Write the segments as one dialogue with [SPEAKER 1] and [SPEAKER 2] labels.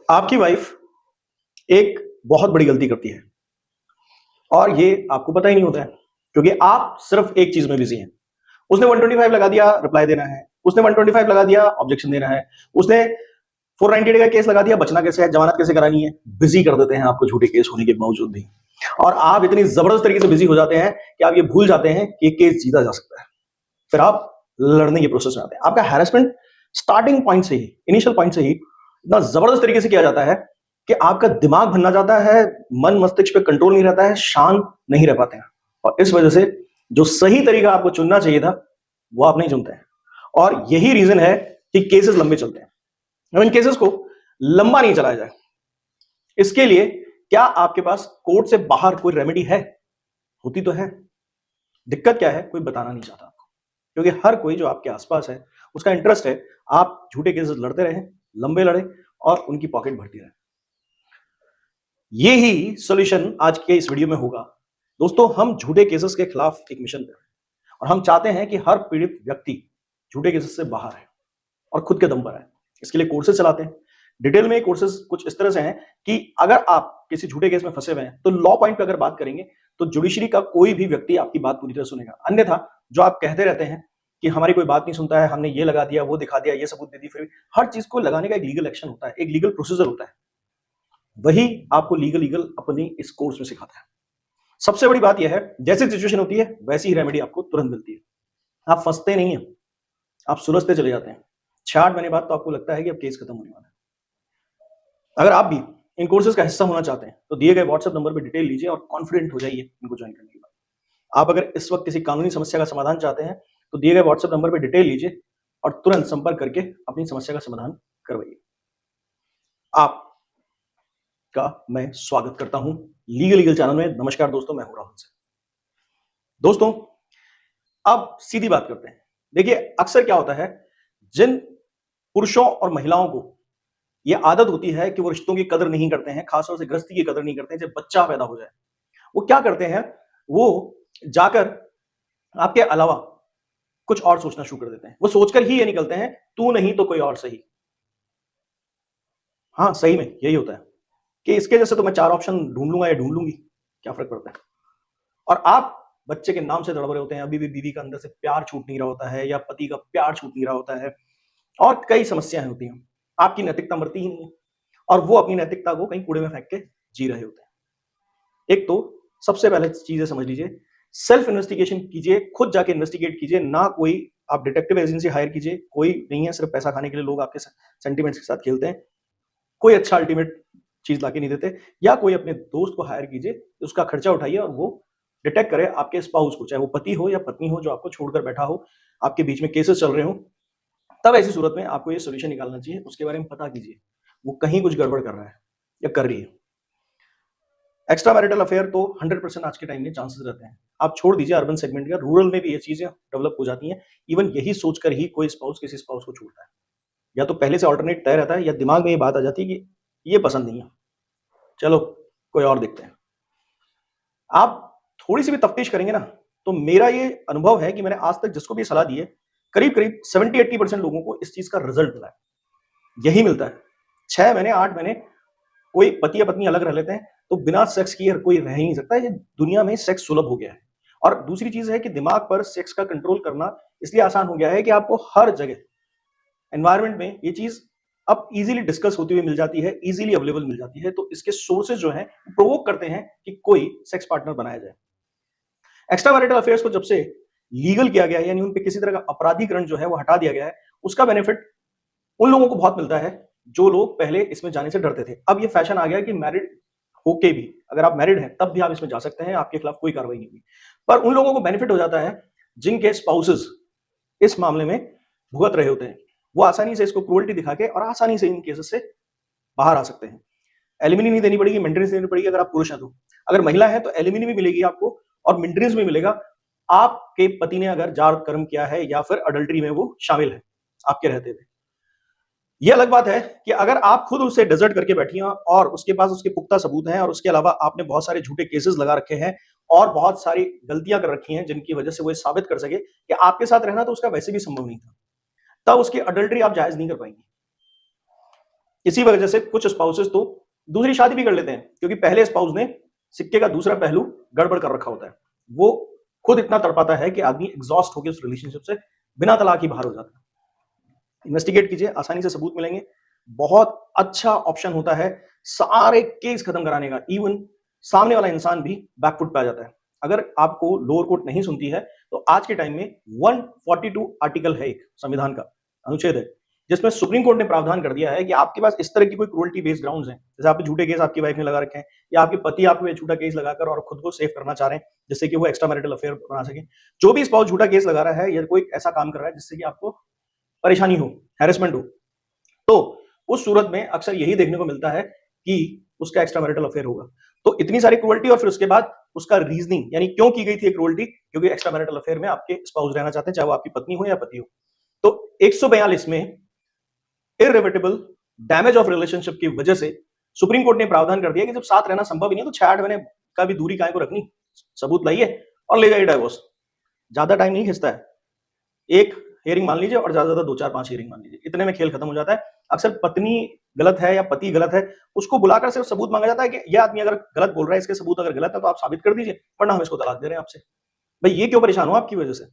[SPEAKER 1] आपकी वाइफ एक बहुत बड़ी गलती करती है और ये आपको पता ही नहीं होता है क्योंकि आप सिर्फ एक चीज में बिजी हैं। उसने 125 लगा दिया, रिप्लाई देना है। उसने 125 लगा दिया, ऑब्जेक्शन देना है। उसने 490 का केस लगा दिया, बचना कैसे है, जमानत कैसे करानी है। बिजी कर देते हैं आपको झूठे केस होने के बावजूद भी। और आप इतनी जबरदस्त तरीके से बिजी हो जाते हैं कि आप ये भूल जाते हैं कि ये केस जीता जा सकता है। फिर आप लड़ने के प्रोसेस में आते हैं। आपका हैरेसमेंट स्टार्टिंग पॉइंट से ही, इनिशियल पॉइंट से ही इतना जबरदस्त तरीके से किया जाता है कि आपका दिमाग भरना जाता है, मन मस्तिष्क पे कंट्रोल नहीं रहता है, शांत नहीं रह पाते हैं। और इस वजह से जो सही तरीका आपको चुनना चाहिए था वो आप नहीं चुनते हैं। और यही रीजन है कि केसेस लंबे चलते हैं। अब इन केसेस को लंबा नहीं चलाया जाए, इसके लिए क्या आपके पास कोर्ट से बाहर कोई रेमेडी है? होती तो है। दिक्कत क्या है, कोई बताना नहीं चाहता आपको, क्योंकि हर कोई जो आपके आसपास है उसका इंटरेस्ट है आप झूठे केसेस लड़ते रहें, लंबे लड़े और उनकी पॉकेट भरती रहे। यही सॉल्यूशन आज के इस वीडियो में होगा। दोस्तों, हम झूठे केसेस के खिलाफ एक मिशन पे हैं और हम चाहते हैं कि हर पीड़ित व्यक्ति झूठे केसेस से बाहर है और खुद के दम पर है। इसके लिए कोर्सेज चलाते हैं। डिटेल में कोर्सेज कुछ इस तरह से हैं कि अगर आप किसी झूठे केस में फंसे हुए हैं तो लॉ पॉइंट पे अगर बात करेंगे तो जुडिशरी का कोई भी व्यक्ति आपकी बात पूरी तरह सुनेगा। अन्यथा जो आप कहते रहते हैं कि हमारी कोई बात नहीं सुनता है, हमने ये लगा दिया, वो दिखा दिया, ये सबूत दे दी, फिर हर चीज को लगाने का एक लीगल एक्शन होता है, एक लीगल प्रोसीजर होता है। वही आपको लीगल अपनी इस कोर्स में सिखाता है। सबसे बड़ी बात यह है, जैसी सिचुएशन होती है वैसी ही रेमेडी आपको तुरंत मिलती है। आप फंसते नहीं हैं, आप सुलझते चले जाते हैं। 6-8 महीने बाद तो आपको लगता है कि अब केस खत्म होने वाला है। अगर आप भी इन कोर्सेज का हिस्सा होना चाहते हैं तो दिए गए व्हाट्सएप नंबर पर डिटेल लीजिए और कॉन्फिडेंट हो जाइए इनको ज्वाइन करने के बाद। आप अगर इस वक्त किसी कानूनी समस्या का समाधान चाहते हैं तो दिए गए व्हाट्सएप नंबर पर डिटेल लीजिए और तुरंत संपर्क करके अपनी समस्या का समाधान करवाइए। आपका मैं स्वागत करता हूं लीगल चैनल में। नमस्कार दोस्तों, मैं हूं राहुल से। दोस्तों, अब सीधी बात करते हैं। देखिए, अक्सर क्या होता है, जिन पुरुषों और महिलाओं को यह आदत होती है कि वो रिश्तों की कदर नहीं करते हैं, खासतौर से गृहस्थी की कदर नहीं करते हैं, जब बच्चा पैदा हो जाए, वो क्या करते हैं, वो जाकर आपके अलावा कुछ और सोचना शुरू कर देते हैं। वो सोचकर ही ये निकलते हैं, तू नहीं तो कोई और सही। हाँ, सही में यही होता है कि इसके जैसे तो मैं 4 ऑप्शन ढूंढ लूंगा या ढूंढ लूंगी, क्या फर्क पड़ता है। और आप बच्चे के नाम से तड़प रहे होते हैं, अभी भी बीवी का अंदर से प्यार छूट नहीं रहा होता है या पति का प्यार छूट नहीं रहा होता है और कई समस्याएं होती हैं। आपकी नैतिकता मरती ही नहीं है और वो अपनी नैतिकता को कहीं कूड़े में फेंक के जी रहे होते हैं। एक तो सबसे पहले चीजें समझ लीजिए, सेल्फ इन्वेस्टिगेशन कीजिए, खुद जाके इन्वेस्टिगेट कीजिए, ना कोई आप डिटेक्टिव एजेंसी हायर कीजिए। कोई नहीं है, सिर्फ पैसा खाने के लिए लोग आपके सेंटिमेंट्स के साथ खेलते हैं। कोई अच्छा अल्टीमेट चीज लाके नहीं देते। या कोई अपने दोस्त को हायर कीजिए, उसका खर्चा उठाइए और वो डिटेक्ट करे आपके स्पाउस को, चाहे वो पति हो या पत्नी हो, जो आपको छोड़कर बैठा हो, आपके बीच में केसेस चल रहे हो। तब ऐसी सूरत में आपको ये सोल्यूशन निकालना चाहिए। उसके बारे में पता कीजिए वो कहीं कुछ गड़बड़ कर रहा है या कर रही है। एक्स्ट्रा मैरिटल अफेयर तो 100% आज के टाइम में चांसेस रहते हैं। आप छोड़ दीजिए अर्बन सेगमेंट का, रूरल में भी ये चीजें डेवलप हो जाती हैं। इवन यही सोचकर ही कोई स्पाउस किसी स्पाउस को छोड़ता है, या तो पहले से ऑल्टरनेट तय रहता है या दिमाग में ये बात आ जाती है कि ये पसंद नहीं है, चलो कोई और देखते हैं। आप थोड़ी सी भी तफ्तीश करेंगे ना, तो मेरा ये अनुभव है कि मैंने आज तक जिसको भी सलाह दी है, करीब करीब 70-80% लोगों को इस चीज का रिजल्ट मिला है। यही मिलता है। 6 महीने 8 महीने कोई पति या पत्नी अलग रह लेते हैं तो बिना सेक्स किए कोई रह ही नहीं सकता। ये दुनिया में सेक्स सुलभ हो गया है। और दूसरी चीज है कि दिमाग पर सेक्स का कंट्रोल करना इसलिए आसान हो गया है कि आपको हर जगह एनवायरमेंट में ये चीज अब इजीली डिस्कस होती हुई मिल जाती है, इजीली अवेलेबल मिल जाती है। तो इसके सोर्सेज जो हैं प्रोवोक करते हैं कि कोई सेक्स पार्टनर बनाया जाए। एक्स्ट्रा मैरिटल अफेयर्स को जब से लीगल किया गया है, यानी उन पे किसी तरह का अपराधीकरण जो है वो हटा दिया गया है, उसका बेनिफिट उन लोगों को बहुत मिलता है जो लोग पहले इसमें जाने से डरते थे। अब ये फैशन आ गया कि मैरिड होके भी, अगर आप मैरिड हैं तब भी आप इसमें जा सकते हैं, आपके खिलाफ कोई कार्रवाई नहीं होगी। पर उन लोगों को बेनिफिट हो जाता है जिनके स्पाउसेस इस मामले में भुगत रहे होते हैं। वो आसानी से इसको क्रूअल्टी दिखा के और आसानी से इन केसेस से बाहर आ सकते हैं। एलिमिनी नहीं देनी पड़ेगी, मेंटेनेंस देनी पड़ेगी अगर आप पुरुष हैं तो। अगर महिला है तो एलिमिनी भी मिलेगी आपको और मेंटेनेंस भी मिलेगा। आपके पति ने अगर जात कर्म किया है या फिर अडल्ट्री में वो शामिल है आपके रहते हुए। ये अलग बात है कि अगर आप खुद उसे डेजर्ट करके बैठी हैं और उसके पास उसके पुख्ता सबूत हैं और उसके अलावा आपने बहुत सारे झूठे केसेस लगा रखे हैं और बहुत सारी गलतियां कर रखी हैं जिनकी वजह से वो साबित कर सके कि आपके साथ रहना तो उसका वैसे भी संभव नहीं था, तब उसकी अडल्ट्री आप जायज नहीं कर पाएंगे। इसी वजह से कुछ स्पाउसेस तो दूसरी शादी भी कर लेते हैं, क्योंकि पहले स्पाउस ने सिक्के का दूसरा पहलू गड़बड़ कर रखा होता है। वो खुद इतना तड़पाता है कि आदमी एग्जॉस्ट होकर उस रिलेशनशिप से बिना तलाक ही बाहर हो जाता है। इन्वेस्टिगेट कीजिए, आसानी से सबूत मिलेंगे। बहुत अच्छा ऑप्शन होता है सारे केस खत्म कराने का। इवन सामने वाला इंसान भी बैकफुट पे आ जाता है। अगर आपको लोअर कोर्ट नहीं सुनती है तो आज के टाइम में 142 आर्टिकल है, एक संविधान का अनुच्छेद है, जिसमें सुप्रीम कोर्ट ने प्रावधान कर दिया है कि आपके पास इस तरह की कोई क्रूअल्टी बेस्ड ग्राउंड्स हैं, जैसे आपके झूठे केस आपकी वाइफ ने लगा रखे हैं, या आपके पति आप पे झूठा केस लगाकर और खुद को सेव करना चाह रहे हैं जिससे कि वो एक्स्ट्रा मैरिटल अफेयर बना सके। जो भी स्पाउस झूठा केस लगा रहा है या कोई ऐसा काम कर रहा है जिससे कि आपको परेशानी हो, हैरेसमेंट हो, तो उस सूरत में अक्सर यही देखने को मिलता है कि उसका एक्स्ट्रा मैरिटल अफेयर होगा। तो इतनी सारी क्रूअल्टी और फिर उसके बाद उसका रीजनिंग, यानी क्यों की गई थी क्रूअल्टी, क्योंकि एक्स्ट्रा मैरिटल अफेयर में आपके स्पाउस रहना चाहते हैं, चाहे वो आपकी पत्नी हो या पति हो। तो 142 में इररिवर्सिबल डैमेज ऑफ रिलेशनशिप की वजह से सुप्रीम कोर्ट ने प्रावधान कर दिया कि जब साथ रहना संभव ही नहीं तो 6-8 महीने का भी दूरी काहे को रखनी, सबूत लाइए और ले जाइए डाइवोर्स। ज्यादा टाइम नहीं खिंचता है, एक हियरिंग मान लीजिए और ज्यादा 2-4-5 हियरिंग मान लीजिए, इतने में खेल खत्म हो जाता है। अक्सर पत्नी गलत है या पति गलत है, उसको बुलाकर सिर्फ सबूत मांगा जाता है कि यह आदमी अगर गलत बोल रहा है, इसके सबूत अगर गलत है तो आप साबित कर दीजिए, वरना हम इसको तलाक दे रहे हैं आपसे। भाई ये क्यों परेशान हो आपकी वजह से?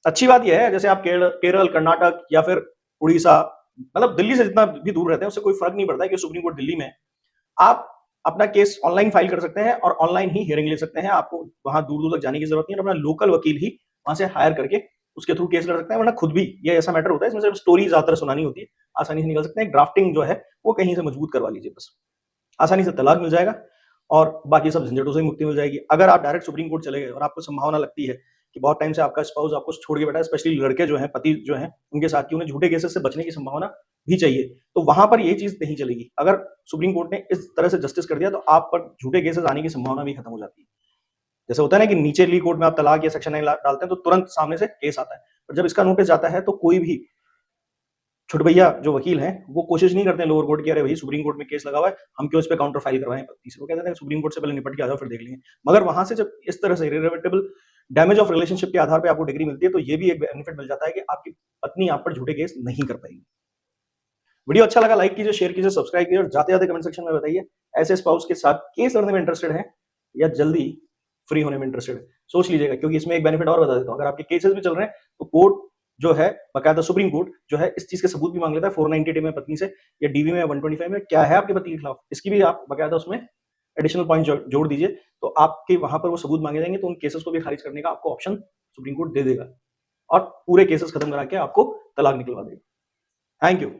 [SPEAKER 1] अच्छी बात यह है, जैसे आप केरल, कर्नाटक या फिर उड़ीसा, मतलब दिल्ली से जितना भी दूर रहते हैं उससे कोई फर्क नहीं पड़ता है कि सुप्रीम कोर्ट दिल्ली में, आप अपना केस ऑनलाइन फाइल कर सकते हैं और ऑनलाइन ही हियरिंग ले सकते हैं। आपको वहां दूर दूर तक जाने की जरूरत नहीं है, अपना लोकल वकील ही वहां से हायर करके उसके थ्रू केस कर सकते हैं। वरना खुद भी ये ऐसा मैटर होता है, इसमें सिर्फ स्टोरी ज्यादातर सुनानी होती है, आसानी से निकल सकते हैं। ड्राफ्टिंग जो है वो कहीं से मजबूत करवा लीजिए, बस आसानी से तलाक मिल जाएगा और बाकी सब झंझटों से मुक्ति मिल जाएगी। अगर आप डायरेक्ट सुप्रीम कोर्ट चले गए और आपको संभावना लगती है कि बहुत टाइम से आपका स्पाउस आपको छोड़ के बैठा है, स्पेशली लड़के जो हैं, पति जो हैं, उनके साथ की उन्हें झूठे केसेस से बचने की संभावना भी चाहिए, तो वहां पर ये चीज नहीं चलेगी। अगर सुप्रीम कोर्ट ने इस तरह से जस्टिस कर दिया तो आप पर झूठे केसेस आने की संभावना भी खत्म हो जाती है। जैसे होता है ना कि नीचे कोर्ट में आप तलाक या सेक्शन 9 डालते हैं तो तुरंत सामने से केस आता है, और जब इसका नोटिस जाता है तो कोई भी छुटभैया जो वकील हैं वो कोशिश नहीं करते हैं लोअर कोर्ट की, अरे भाई सुप्रीम कोर्ट में केस लगा हुआ है, हम क्यों इस पे काउंटर फाइल करवाएं पत्नी से। वो कहते हैं सुप्रीम कोर्ट से पहले निपट के आ जाओ, फिर देख लेंगे। मगर वहां से जब इस तरह से इररिवर्सिबल डैमेज ऑफ रिलेशनशिप के आधार पर आपको डिग्री मिलती है तो ये भी एक बेनिफिट मिल जाता है कि आपकी पत्नी आप पर झूठे केस नहीं कर पाएगी। वीडियो अच्छा लगा लाइक कीजिए, शेयर कीजिए, सब्सक्राइब कीजिए और जाते जाते कमेंट सेक्शन में बताइए ऐसे स्पाउस के साथ केस लड़ने में इंटरेस्टेड है या जल्दी फ्री होने में इंटरेस्टेड है। सोच लीजिएगा, क्योंकि इसमें एक बेनिफिट और बता देता हूं, अगर आपके केसेस भी चल रहे हैं तो कोर्ट जो है, बकायदा सुप्रीम कोर्ट जो है, इस चीज के सबूत भी मांग लेता है 490 डे में पत्नी से, या डीवी में 125 में क्या है आपके पति के खिलाफ, इसकी भी आप बकायदा उसमें एडिशनल पॉइंट जोड़ दीजिए, तो आपके वहां पर वो सबूत मांगे जाएंगे, तो उन केसेस को भी खारिज करने का आपको ऑप्शन सुप्रीम कोर्ट दे देगा और पूरे केसेस खत्म करा के आपको तलाक निकलवा देगा। Thank you.